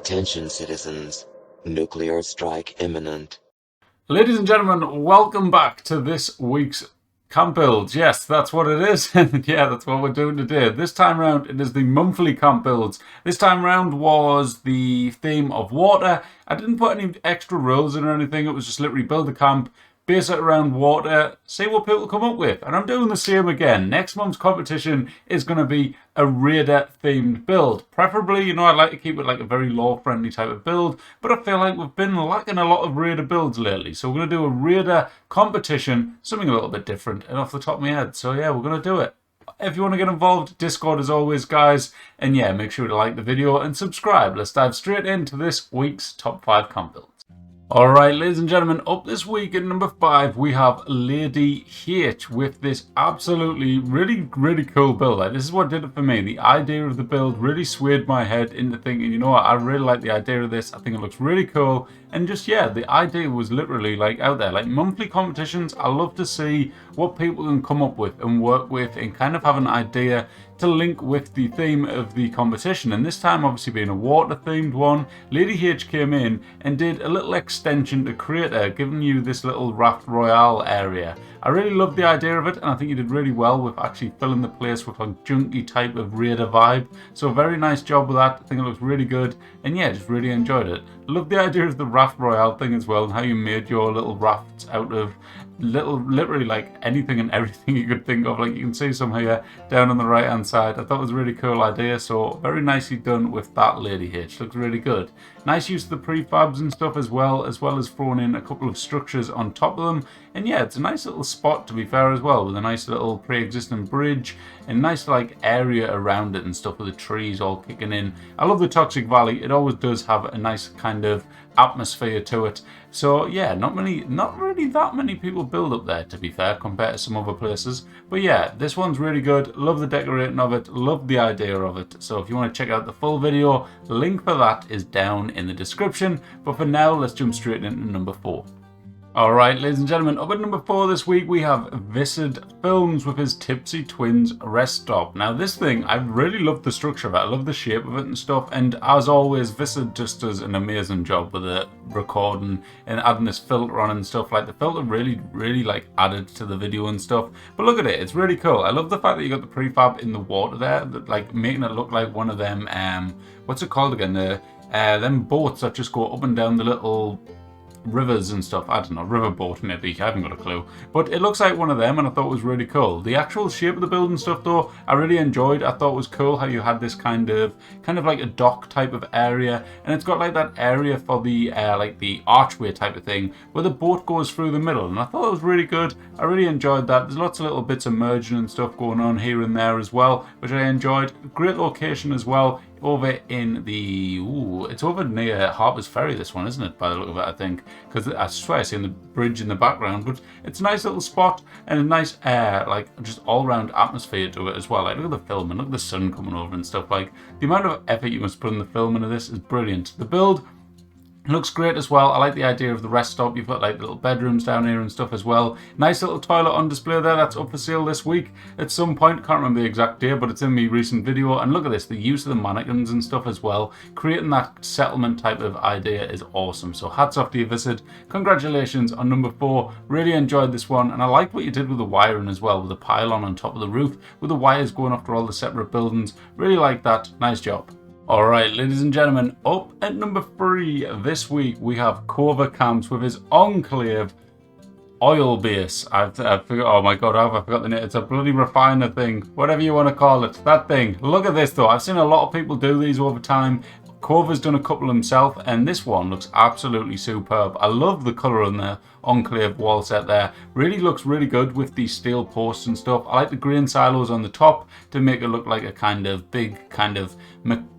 Attention citizens, nuclear strike imminent. Ladies and gentlemen, welcome back to this week's camp builds. Yes, that's what it is, and yeah, that's what we're doing today. This time round, it is the monthly camp builds. This time round was the theme of water. I didn't put any extra rules in or anything. It was just literally build a camp, base it around water, see what people come up with. And I'm doing the same again. Next month's competition is going to be a raider themed build. Preferably, I'd like to keep it like a very law friendly type of build, but I feel like we've been lacking a lot of raider builds lately. So we're going to do a raider competition, something a little bit different and off the top of my head. So yeah, we're going to do it. If you want to get involved, Discord as always, guys. And yeah, make sure to like the video and subscribe. Let's dive straight into this week's top 5 camp builds. Alright, ladies and gentlemen, up this week at number 5, we have Lady H with this absolutely really cool build. Like, this is what did it for me. The idea of the build really swayed my head into thinking, you know what, I really like the idea of this. I think it looks really cool. And just, yeah, the idea was literally like out there. Like monthly competitions, I love to see what people can come up with and work with and kind of have an idea to link with the theme of the competition. And this time, obviously being a water themed one, Lady H came in and did a little extension to Crater, giving you this little Raft Royale area. I really loved the idea of it, and I think you did really well with actually filling the place with a junky type of raider vibe. So very nice job with that. I think it looks really good, and yeah, just really enjoyed it. Love the idea of the Raft Royale thing as well, and how you made your little rafts out of literally like anything and everything you could think of. Like, you can see some here down on the right hand side. I thought it was a really cool idea, so very nicely done with that Lady H. Looks really good. Nice use of the prefabs and stuff as well as throwing in a couple of structures on top of them. And yeah, it's a nice little spot, to be fair, as well, with a nice little pre-existing bridge and nice like area around it and stuff, with the trees all kicking in. I love the Toxic Valley. It always does have a nice kind of atmosphere to it. So yeah, not really that many people build up there, to be fair, compared to some other places. But yeah, this one's really good. Love the decorating of it, love the idea of it. So if you want to check out the full video, the link for that is down in the description. But for now, let's jump straight into number 4. Alright, ladies and gentlemen, up at number 4 this week we have Viscid Films with his Tipsy Twins rest stop. Now this thing, I really love the structure of it, I love the shape of it and stuff, and as always, Viscid just does an amazing job with the recording and adding this filter on and stuff. Like, the filter really like added to the video and stuff. But look at it, it's really cool. I love the fact that you got the prefab in the water there, that, like, making it look like one of them, what's it called again, them boats that just go up and down the little rivers and stuff. I don't know, riverboat maybe, I haven't got a clue, but it looks like one of them, and I thought it was really cool. The actual shape of the building stuff though, I really enjoyed. I thought it was cool how you had this kind of like a dock type of area, and it's got like that area for the like the archway type of thing where the boat goes through the middle, and I thought it was really good. I really enjoyed that. There's lots of little bits of merging and stuff going on here and there as well, which I enjoyed. Great location as well, over in the, it's over near Harper's Ferry, this one, isn't it, by the look of it, I think, because I swear I see the bridge in the background. But it's a nice little spot and a nice like just all-round atmosphere to it as well. Like, look at the film and look at the sun coming over and stuff. Like, the amount of effort you must put in the film into this is brilliant. The build looks great as well. I like the idea of the rest stop. You've got like little bedrooms down here and stuff as well. Nice little toilet on display there. That's up for sale this week at some point. Can't remember the exact day, but it's in my recent video. And look at this, the use of the mannequins and stuff as well. Creating that settlement type of idea is awesome. So hats off to you, Visit. Congratulations on number 4. Really enjoyed this one. And I like what you did with the wiring as well, with the pylon on top of the roof, with the wires going after all the separate buildings. Really like that. Nice job. Alright, ladies and gentlemen, up at number 3 this week we have Cova Camps with his Enclave oil base. I forgot, oh my god, I forgot the name. It's a bloody refiner thing, whatever you want to call it, that thing. Look at this though, I've seen a lot of people do these over time. Cova's done a couple himself, and this one looks absolutely superb. I love the colour on the Enclave wall set there. Really looks really good with the steel posts and stuff. I like the grain silos on the top to make it look like a kind of big kind of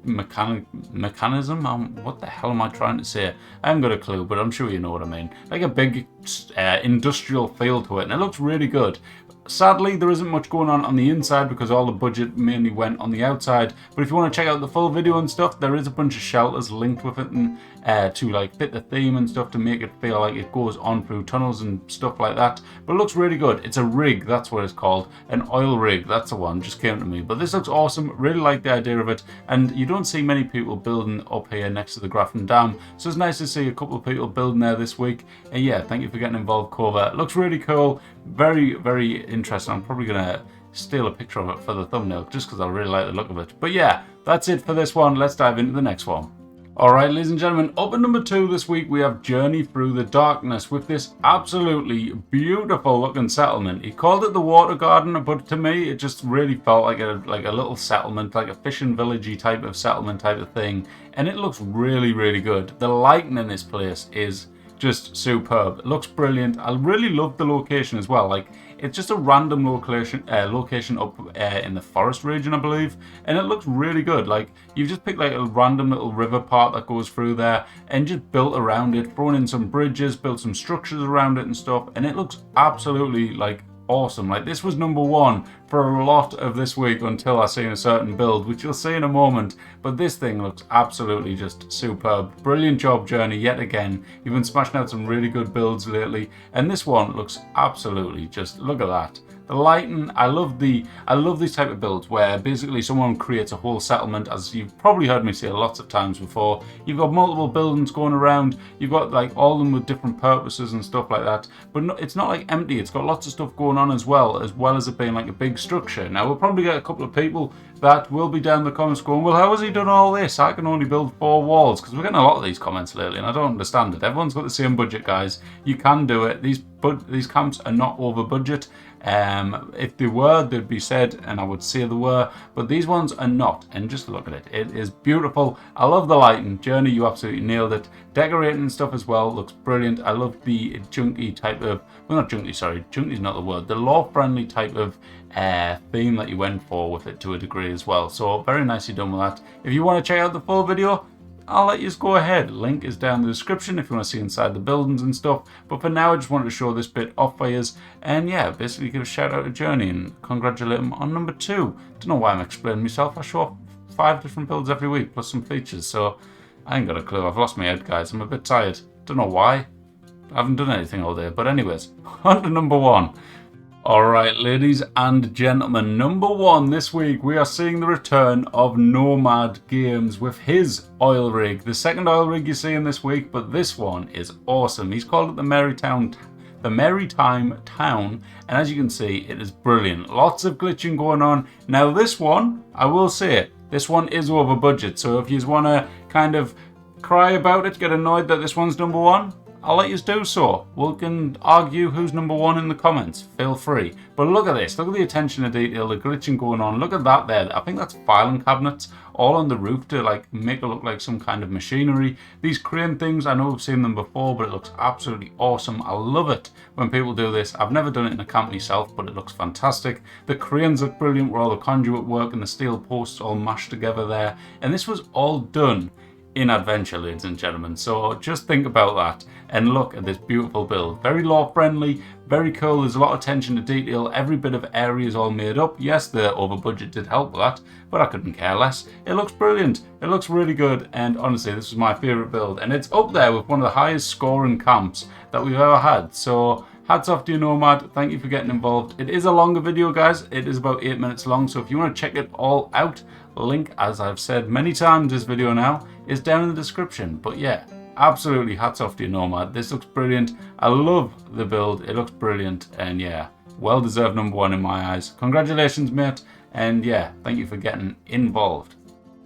mechanism. What the hell am I trying to say? I haven't got a clue, but I'm sure you know what I mean. Like a big industrial feel to it, and it looks really good. Sadly, there isn't much going on the inside because all the budget mainly went on the outside. But if you want to check out the full video and stuff, there is a bunch of shelters linked with it and to like fit the theme and stuff to make it feel like it goes on through tunnels and stuff like that. But it looks really good. It's a rig, that's what it's called. An oil rig, that's the one, just came to me. But this looks awesome, really like the idea of it. And you don't see many people building up here next to the Grafton Dam. So it's nice to see a couple of people building there this week. And yeah, thank you for getting involved, Clover. It looks really cool. Very, very interesting. I'm probably going to steal a picture of it for the thumbnail just because I really like the look of it. But yeah, that's it for this one. Let's dive into the next one. Alright, ladies and gentlemen, up at number 2 this week we have Journey Through the Darkness with this absolutely beautiful looking settlement. He called it the Water Garden, but to me it just really felt like a little settlement, like a fishing villagey type of settlement type of thing. And it looks really, really good. The lighting in this place is just superb. It looks brilliant. I really love the location as well. Like, it's just a random location up in the forest region, I believe, and it looks really good. Like, you've just picked like a random little river part that goes through there and just built around it, thrown in some bridges, built some structures around it and stuff, and it looks absolutely like awesome. Like, this was number 1 for a lot of this week until I seen a certain build, which you'll see in a moment. But this thing looks absolutely just superb. Brilliant job, Journey, yet again. You've been smashing out some really good builds lately, and this one looks absolutely just, look at that. The lighting, I love these type of builds where basically someone creates a whole settlement, as you've probably heard me say lots of times before. You've got multiple buildings going around, you've got like all of them with different purposes and stuff like that, but no, it's not like empty. It's got lots of stuff going on as well as it being like a big structure. Now we'll probably get a couple of people that will be down in the comments going, well, how has he done all this? I can only build 4 walls, because we're getting a lot of these comments lately and I don't understand it. Everyone's got the same budget, guys. You can do it. These camps are not over budget. If they were, they'd be said, and I would say they were, but these ones are not. And just look at it. It is beautiful. I love the lighting. Journey, you absolutely nailed it. Decorating and stuff as well looks brilliant. I love the junky type of, well, not junky, sorry, junky's not the word, the law-friendly type of theme that you went for with it to a degree as well. So very nicely done with that. If you want to check out the full video, I'll let you just go ahead. Link is down in the description if you want to see inside the buildings and stuff. But for now, I just wanted to show this bit off for you. And yeah, basically give a shout out to Journey and congratulate him on number 2. Don't know why I'm explaining myself. I show off 5 different builds every week plus some features. So I ain't got a clue. I've lost my head, guys. I'm a bit tired. Don't know why. I haven't done anything all day. But anyways, on to number 1. Alright, ladies and gentlemen, number 1 this week, we are seeing the return of Nomad Games with his oil rig. The second oil rig you're seeing this week, but this one is awesome. He's called it the Maritime Town, and as you can see, it is brilliant. Lots of glitching going on. Now this one, I will say it, this one is over budget, so if you want to kind of cry about it, get annoyed that this one's number 1, I'll let you do so. We can argue who's number 1 in the comments. Feel free. But look at this. Look at the attention to detail, the glitching going on. Look at that there. I think that's filing cabinets all on the roof to like make it look like some kind of machinery. These crane things, I know we've seen them before, but it looks absolutely awesome. I love it when people do this. I've never done it in a camp myself, but it looks fantastic. The cranes look brilliant where all the conduit work and the steel posts all mashed together there. And this was all done in adventure, ladies and gentlemen. So just think about that and look at this beautiful build. Very law friendly, very cool. There's a lot of attention to detail. Every bit of area is all made up. Yes, the over budget did help with that, but I couldn't care less. It looks brilliant. It looks really good, and honestly, this was my favorite build, and it's up there with one of the highest scoring camps that we've ever had. So hats off to you, Nomad. Thank you for getting involved. It is a longer video, guys. It is about 8 minutes long, so if you want to check it all out, link, as I've said many times this video now, is down in the description. But yeah, absolutely hats off to you, Nomad. This looks brilliant. I love the build. It looks brilliant, and yeah, well deserved number 1 in my eyes. Congratulations, mate, and yeah, thank you for getting involved.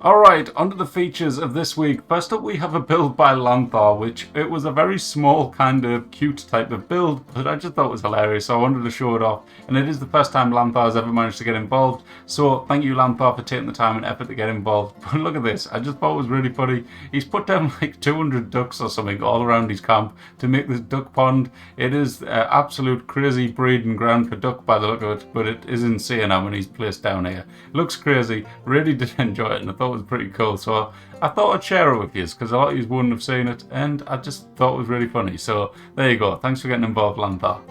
Alright, onto the features of this week. First up, we have a build by Lanthar, which it was a very small kind of cute type of build, but I just thought it was hilarious, so I wanted to show it off. And it is the first time Lanthar has ever managed to get involved, so thank you, Lanthar, for taking the time and effort to get involved. But look at this, I just thought it was really funny. He's put down like 200 ducks or something all around his camp to make this duck pond. It is absolute crazy breeding ground for duck by the look of it, but it is insane how many he's placed down here. Looks crazy, really did enjoy it, and I thought it was pretty cool, so I thought I'd share it with you because a lot of you wouldn't have seen it, and I just thought it was really funny. So there you go. Thanks for getting involved, Lanthar.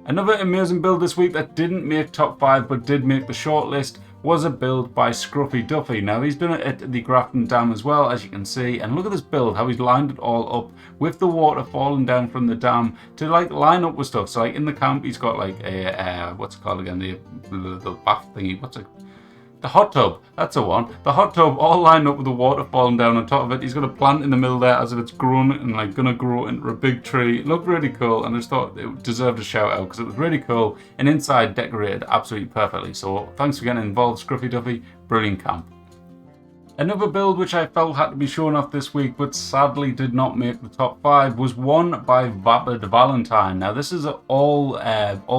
Another amazing build this week that didn't make top 5 but did make the shortlist was a build by Scruffy Duffy. Now he's been at the Grafton Dam as well, as you can see, and look at this build, how he's lined it all up with the water falling down from the dam to like line up with stuff. So like in the camp he's got like a what's it called again, the bath thingy, what's it? The hot tub, that's the one. The hot tub all lined up with the water falling down on top of it. He's got a plant in the middle there as if it's grown and like gonna grow into a big tree. It looked really cool, and I just thought it deserved a shout out because it was really cool and inside decorated absolutely perfectly. So thanks for getting involved, Scruffy Duffy. Brilliant camp. Another build which I felt had to be shown off this week but sadly did not make the top 5 was one by Vapid Valentine. Now this is all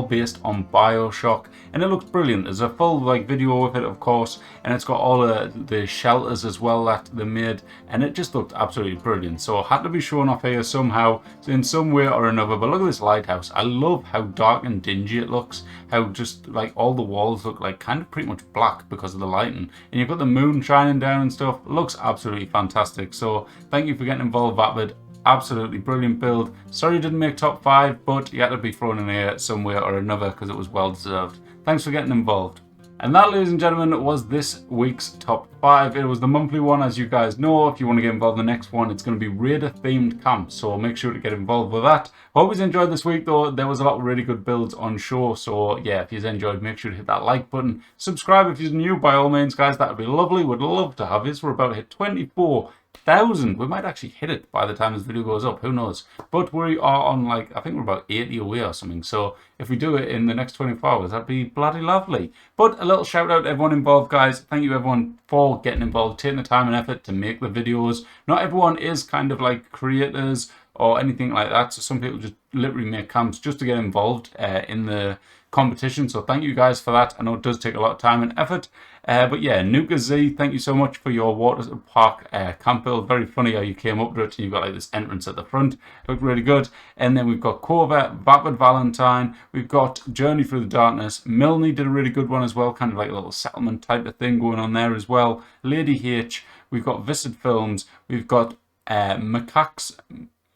based on Bioshock and it looks brilliant. There's a full like video with it of course, and it's got all the shelters as well that they made, and it just looked absolutely brilliant. So it had to be shown off here somehow in some way or another. But look at this lighthouse. I love how dark and dingy it looks, how just like all the walls look like kind of pretty much black because of the lighting, and you've got the moon shining down and stuff. It looks absolutely fantastic. So thank you for getting involved, Vapid. Absolutely brilliant build. Sorry you didn't make top 5, but you had to be thrown in here some way or another because it was well deserved. Thanks for getting involved. And that, ladies and gentlemen, was this week's top 5. It was the monthly one, as you guys know. If you want to get involved in the next one, it's going to be Raider themed camp, so make sure to get involved with that. Hope you enjoyed this week though. There was a lot of really good builds on show, so yeah, if you've enjoyed, make sure to hit that like button. Subscribe if you're new, by all means, guys. That would be lovely. Would love to have you. We're about to hit 24,000. We might actually hit it by the time this video goes up, who knows. But we are on like, I think we're about 80 away or something, so if we do it in the next 24 hours, that'd be bloody lovely. But a little shout out to everyone involved, guys. Thank you everyone for getting involved, taking the time and effort to make the videos. Not everyone is kind of like creators or anything like that, so some people just literally make camps just to get involved in the competition. So thank you guys for that. I know it does take a lot of time and effort. But yeah, Nuka Z, thank you so much for your water park camp build. Very funny how you came up to it and you've got like this entrance at the front. Looked really good. And then we've got Corvette, Vapid Valentine. We've got Journey Through the Darkness. Milne did a really good one as well. Kind of like a little settlement type of thing going on there as well. Lady H. We've got Viscid Films. We've got Macabrea.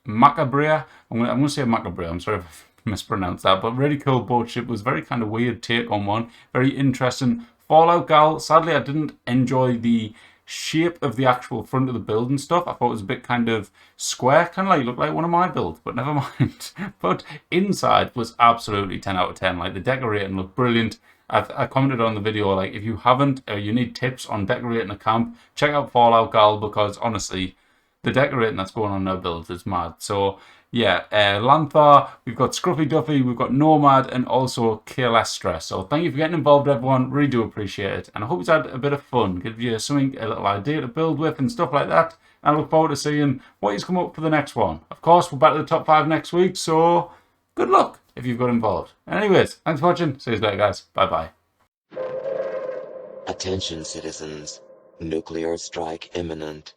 I'm going to say Macabrea. I'm sorry if I mispronounced that. But really cool boat ship. Was very kind of weird take on one. Very interesting. Fallout Gal. Sadly, I didn't enjoy the shape of the actual front of the build and stuff. I thought it was a bit kind of square, kind of like looked like one of my builds, but never mind. But inside was absolutely 10 out of 10. Like the decorating looked brilliant. I commented on the video, like if you haven't or you need tips on decorating a camp, check out Fallout Gal, because honestly, the decorating that's going on in their builds is mad. So yeah, Lanthar, we've got Scruffy Duffy, we've got Nomad, and also KLS Stress. So thank you for getting involved, everyone. Really do appreciate it. And I hope it's had a bit of fun. Give you something, a little idea to build with and stuff like that. And I look forward to seeing what he's come up for the next one. Of course, we're back to the top 5 next week, so good luck if you've got involved. Anyways, thanks for watching. See you later, guys. Bye-bye. Attention, citizens. Nuclear strike imminent.